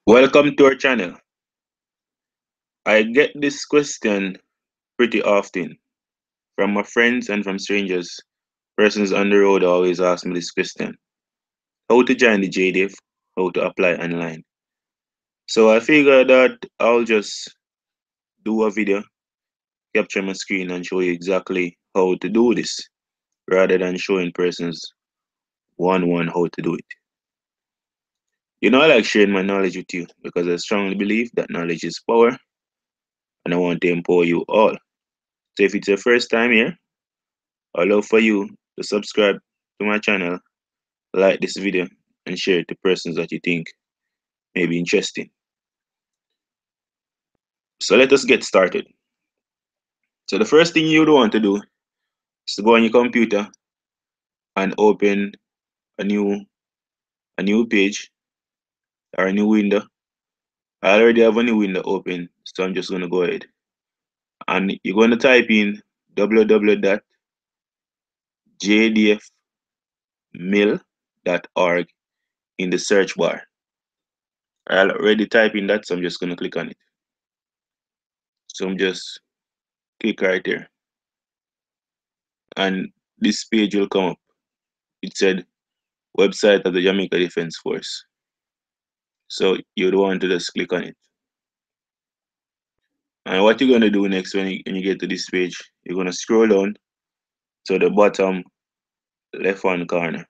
Welcome to our channel. I get this question pretty often from my friends and from strangers. Persons on the road always ask me this question: how to join the JDF, how to apply online. So I figured that I'll just do a video, capture my screen, and show you exactly how to do this rather than showing persons one how to do it. I like sharing my knowledge with you because I strongly believe that knowledge is power and I want to empower you all. So if it's your first time here, I'd love for you to subscribe to my channel, like this video, and share it to persons that you think may be interesting. So let us get started. So the first thing you would want to do is to go on your computer and open a new page or a new window. I already have a new window open, so I'm just gonna go ahead. And you're gonna type in www.jdfmill.org in the search bar. I already typed in that, so I'm just gonna click on it. So I'm just click right there. And this page will come up. It said website of the Jamaica Defense Force. So you'd want to just click on it. And what you're gonna do next when you get to this page, you're gonna scroll down to the bottom left hand corner.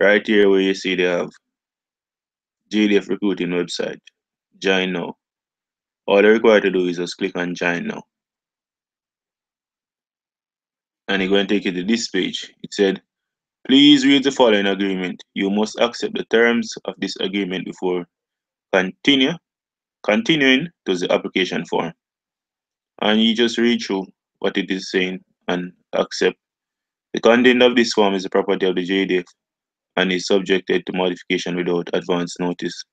Right here where you see they have JDF recruiting website. Join now. All they're required to do is just click on join now. And it's going to take you to this page. It said, please read the following agreement. You must accept the terms of this agreement before continuing to the application form. And you just read through what it is saying and accept. The content of this form is the property of the JDF and is subjected to modification without advance notice.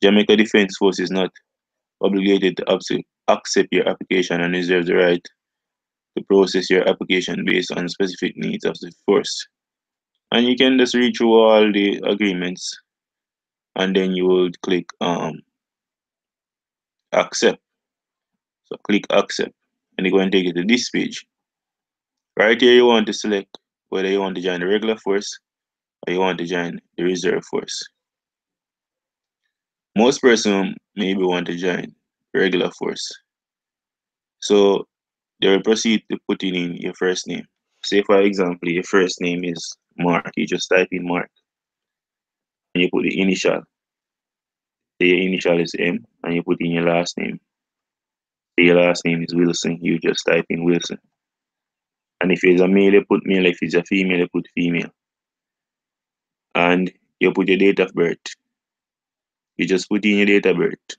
Jamaica Defense Force is not obligated to accept your application and reserves the right to process your application based on specific needs of the force. And you can just read through all the agreements and then you will click accept. So click accept and it's going to take you to this page. Right here you want to select whether you want to join the regular force or you want to join the reserve force. Most person maybe want to join regular force. So they will proceed to putting in your first name. Say for example, your first name is Mark. You just type in Mark and you put the initial. Say your initial is M and you put in your last name. Say your last name is Wilson. You just type in Wilson. And if it's a male, you put male. If it's a female, you put female. And you put your date of birth. You just put in your date of birth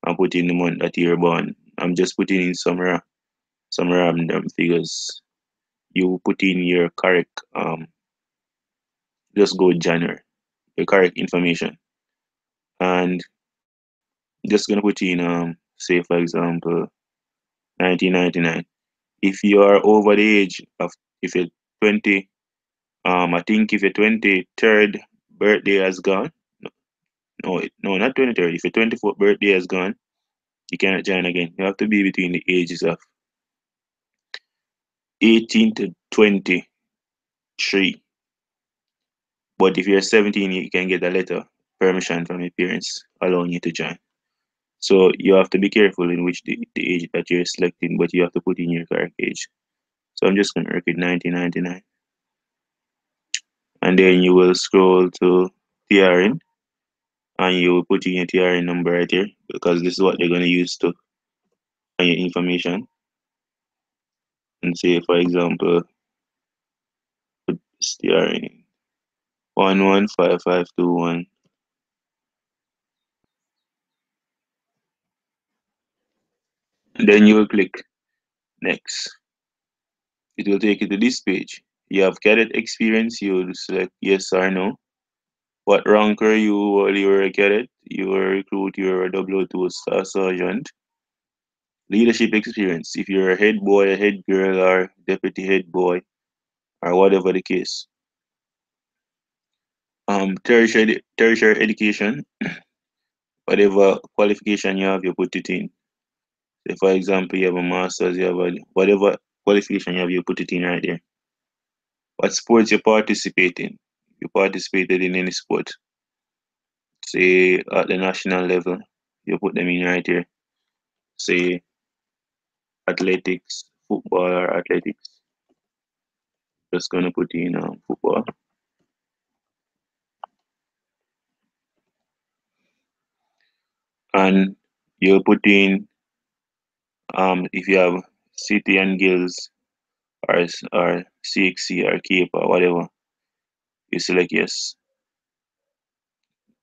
and put in the month that you're born. I'm just putting in some random figures. You put in your correct just go January, your correct information. And just gonna put in say for example 1999. If you are over the age of if you're 20 I think if your 23rd birthday has gone, no, not 23rd. If your 24th birthday has gone, you cannot join again. You have to be between the ages of 18 to 23. But if you're 17, you can get a letter permission from your parents allowing you to join. So you have to be careful in which the age that you're selecting, but you have to put in your correct age. So I'm just going to record 1999. And then you will scroll to TRN and you will put in your TRN number right here because this is what they're going to use to find your information. And say, for example, put this TRN 115521. And then you will click next. It will take you to this page. You have cadet experience, you will select yes or no. What rank are you? Well, you were a cadet, you were a recruit, you were a W2 star sergeant. Leadership experience, if you're a head boy, a head girl, or deputy head boy, or whatever the case. Tertiary education, Whatever qualification you have, you put it in. Say for example, you have a master's, you have whatever qualification you have, you put it in right there. What sports you participate in? You participated in any sport, say at the national level, you put them in right here. Say athletics, football or athletics. Just gonna put in football. And you put in if you have city and guilds or CXC or Cape or whatever, you select yes.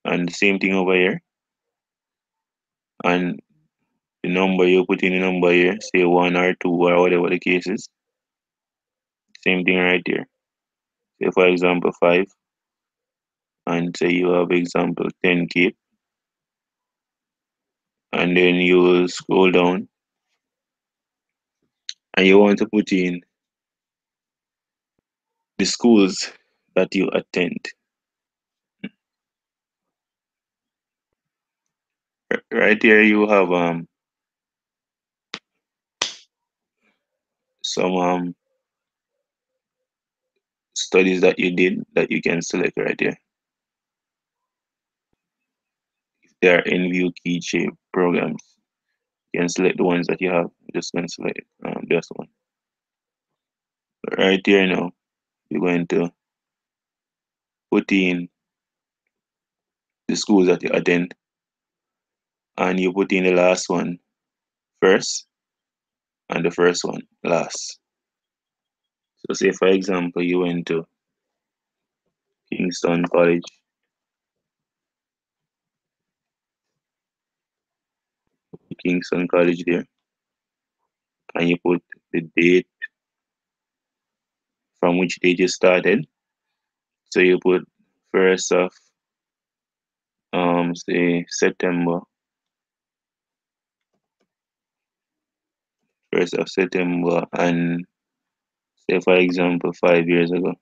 And the same thing over here. And the number you put in the number here, say one or two or whatever the case is. Same thing right here. Say for example 5 and say you have example 10 Cape, and then you will scroll down and you want to put in the schools that you attend. Right here you have some studies that you did that you can select right here. If they are in view key shape programs, you can select the ones that you have. Just going to select this one. Right here now, you're going to put in the schools that you attend, and you put in the last one first and the first one last. So say for example you went to Kingston College, Kingston College there, and you put the date from which date you started. So you put first of say September, first of September, and say for example 5 years ago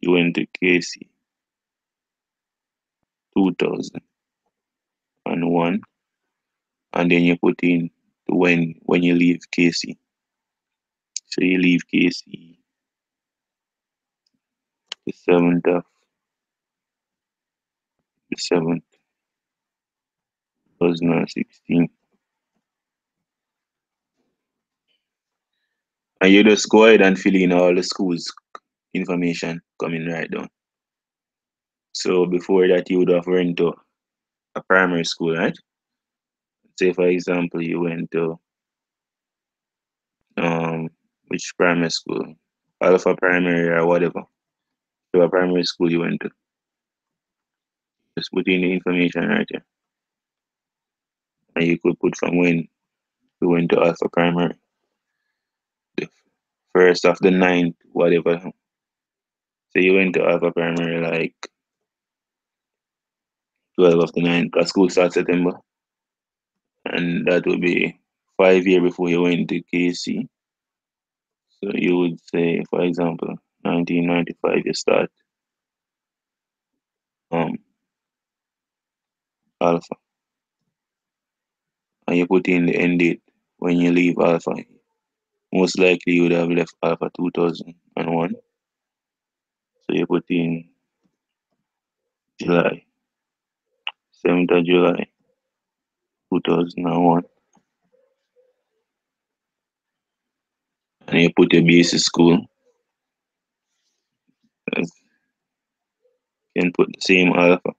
you went to KC 2001, and then you put in when you leave KC. So you leave KC the 7th, 2016. And you just go ahead and fill in all the school's information coming right down. So before that, you would have went to a primary school, right? Say for example, you went to um which primary school, Alpha Primary or whatever. So a primary school you went to. Just put in the information right here, and you could put from when you went to Alpha Primary, the first of the ninth, whatever. So you went to Alpha Primary like 12 of the ninth, because school starts September, and that would be 5 years before you went to KC. So you would say, for example, 1995 you start um Alpha, and you put in the end date when you leave Alpha. Most likely you would have left Alpha 2001. So you put in July, 7th of July 2001, and you put your basic school. You can put the same Alpha.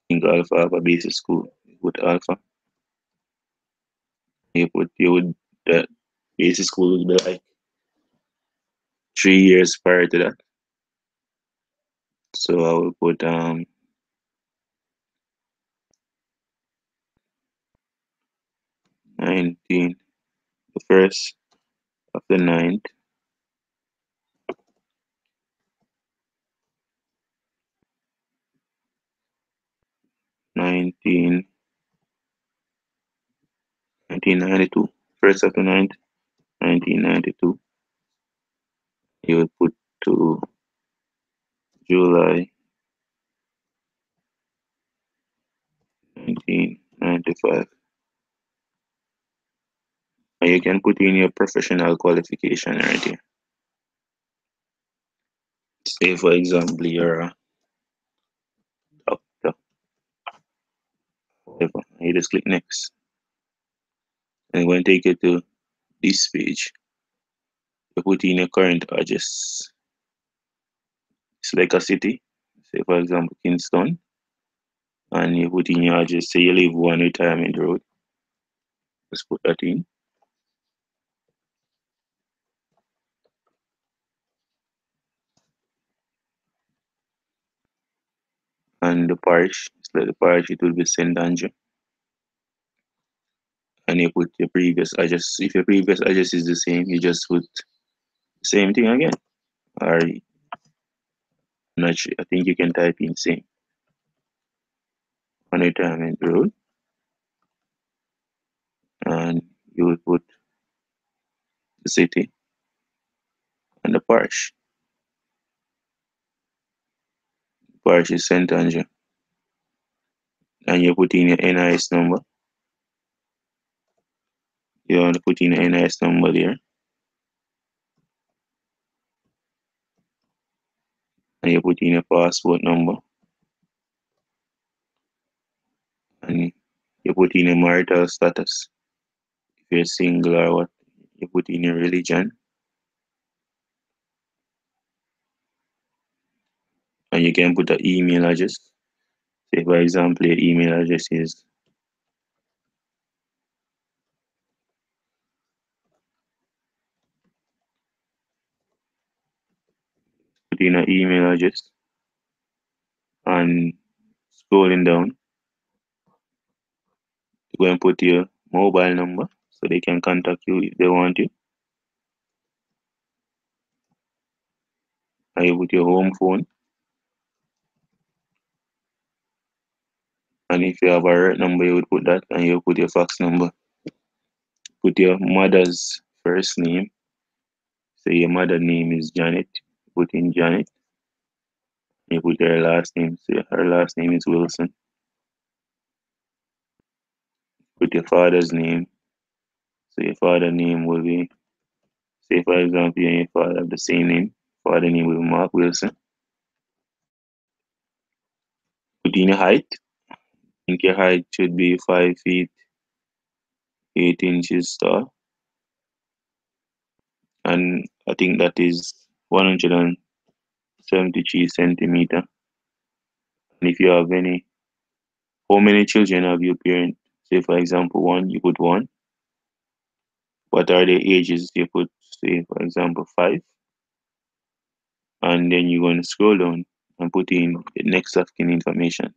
Think Alpha basic school. You put Alpha. You would that basic school would be like 3 years prior to that. So I will put 19, the first of the ninth, 19, 1992, first of the ninth, 1992. You would put to July 1995. And you can put in your professional qualification right here. Say, for example, you're a doctor, whatever. You just click next. And it's going to take you to this page. You put in your current address. Select a city, say, for example, Kingston. And you put in your address. Say you live one retirement road. Just put that in. And the parish, select the parish, it will be St. Andrew. And you put your previous address. If your previous address is the same, you just put the same thing again. Or not sure, I think you can type in same on retirement road, and you will put the city and the parish. Parish is St. Andrew. And you put in your NIS number. You want to put in your NIS number there. And you put in your passport number. And you put in your marital status. If you're single or what, you put in your religion. And you can put an email address. Say, for example, your email address is, put in an email address. And scrolling down, you go and put your mobile number so they can contact you if they want you. And you put your home phone. And if you have a work number, you would put that, and you put your fax number. Put your mother's first name. Say your mother name is Janet. Put in Janet. You put her last name. Say her last name is Wilson. Put your father's name. So your father name will be, say for example, you and your father have the same name. Father name will be Mark Wilson. Put in your height. I think your height should be 5 feet 8 inches tall. And I think that is 173 centimeter. And if you have any, how many children have your parent? Say for example one, you put one. What are the ages? You put, say for example 5. And then you're going to scroll down and put in the next of kin information,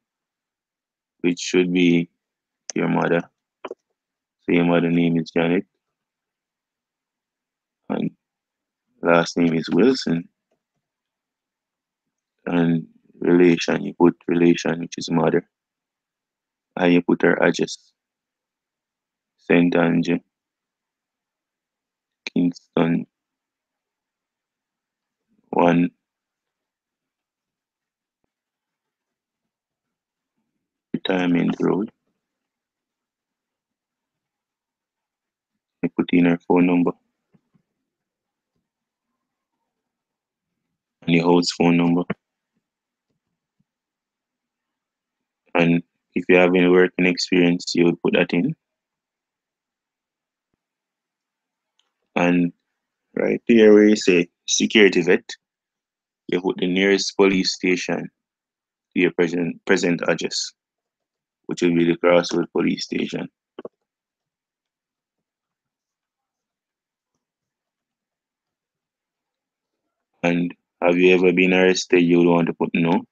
which should be your mother. So your mother name is Janet and last name is Wilson. And relation, you put relation, which is mother. And you put her address. St. Andrew, Kingston, 1 Retirement Road. You put in her phone number and your house phone number. And if you have any working experience, you would put that in. And right there where you say security vet, you put the nearest police station to your present address, which will be the Crossroad Police Station. And have you ever been arrested? You would want to put no.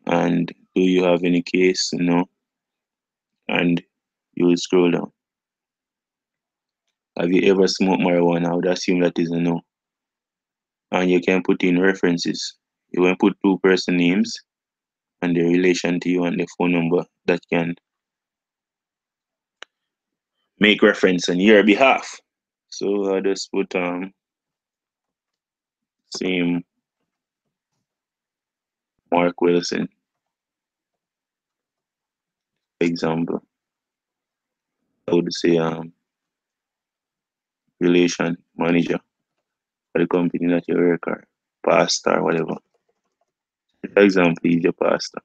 And do you have any case? No. And you will scroll down. Have you ever smoked marijuana? I would assume that is a no. And you can put in references. You can put two-person names and their relation to you and the phone number that can make reference on your behalf. So I just put same Mark Wilson, example, I would say relation manager for the company that you work or pastor or whatever. For example, he's your pastor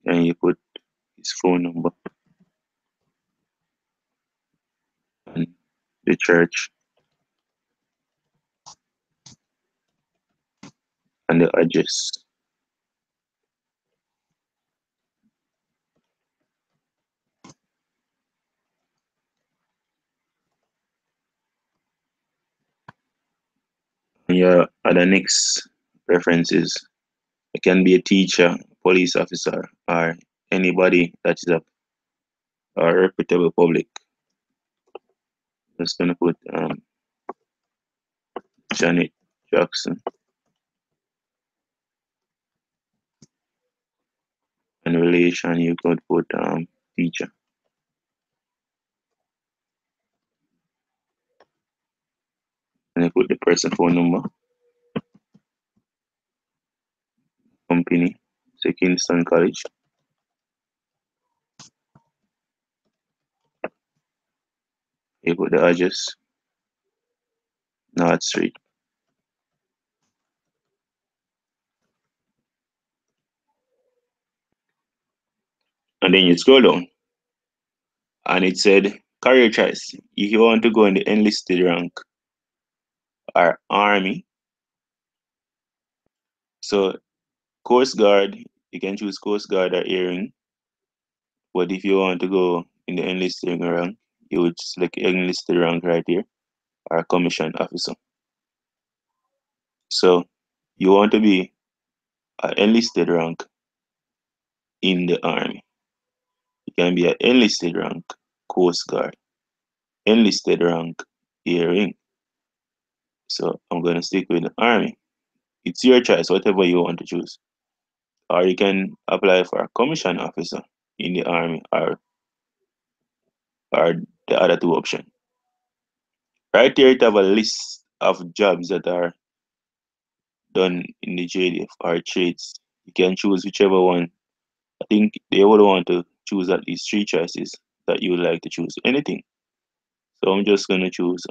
and you put his phone number and the church and the address. And your other next references, it can be a teacher, police officer, or anybody that is a reputable public. Just gonna put Janet Jackson and relation. You could put teacher and you put the person phone number, company, say Kingston College. You put the address, North Street, and then you scroll down, and it said career choice. If you want to go in the enlisted rank or army, so Coast Guard, you can choose Coast Guard or Air. But if you want to go in the enlisted rank, you would select enlisted rank right here or commissioned officer. So you want to be an enlisted rank in the army. You can be an enlisted rank Coast Guard, enlisted rank Air. So I'm gonna stick with the army. It's your choice, whatever you want to choose. Or you can apply for a commissioned officer in the army or the other two options. Right here it have a list of jobs that are done in the JDF or trades. You can choose whichever one. I think they would want to choose at least three choices that you would like to choose. Anything. So I'm just gonna choose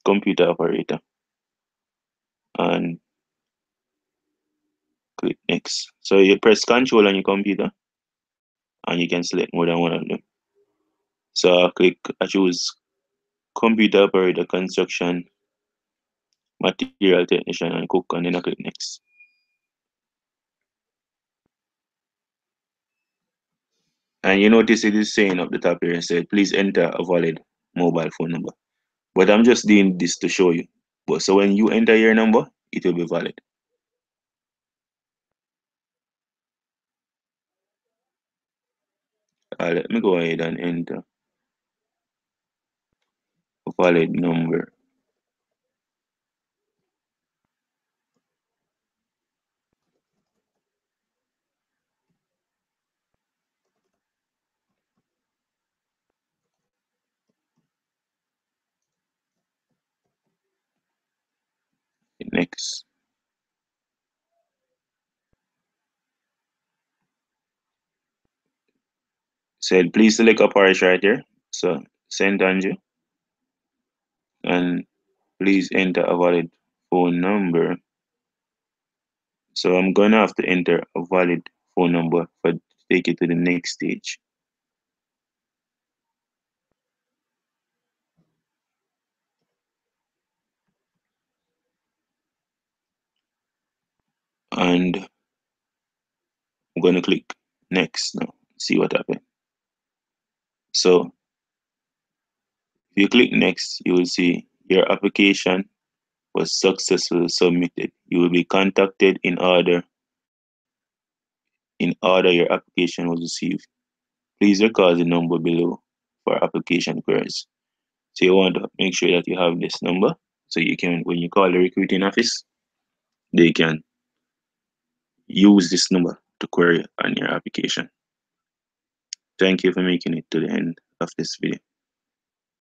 computer operator and click next. So you press Control on your computer and you can select more than one of them. So I choose computer operator, construction, material technician, and cook, and then I click next. And you notice it is saying up the top here, it said, please enter a valid mobile phone number. But I'm just doing this to show you. But so when you enter your number, it will be valid. Let me go ahead and enter a valid number. Next. Said please select a parish right here. So St. Andrew. And please enter a valid phone number. So I'm gonna have to enter a valid phone number for take it to the next stage. And I'm gonna click next now. See what happens. So if you click next, you will see your application was successfully submitted. You will be contacted in order your application was received. Please record the number below for application queries. So you want to make sure that you have this number so you can, when you call the recruiting office, they can use this number to query on your application. Thank you for making it to the end of this video.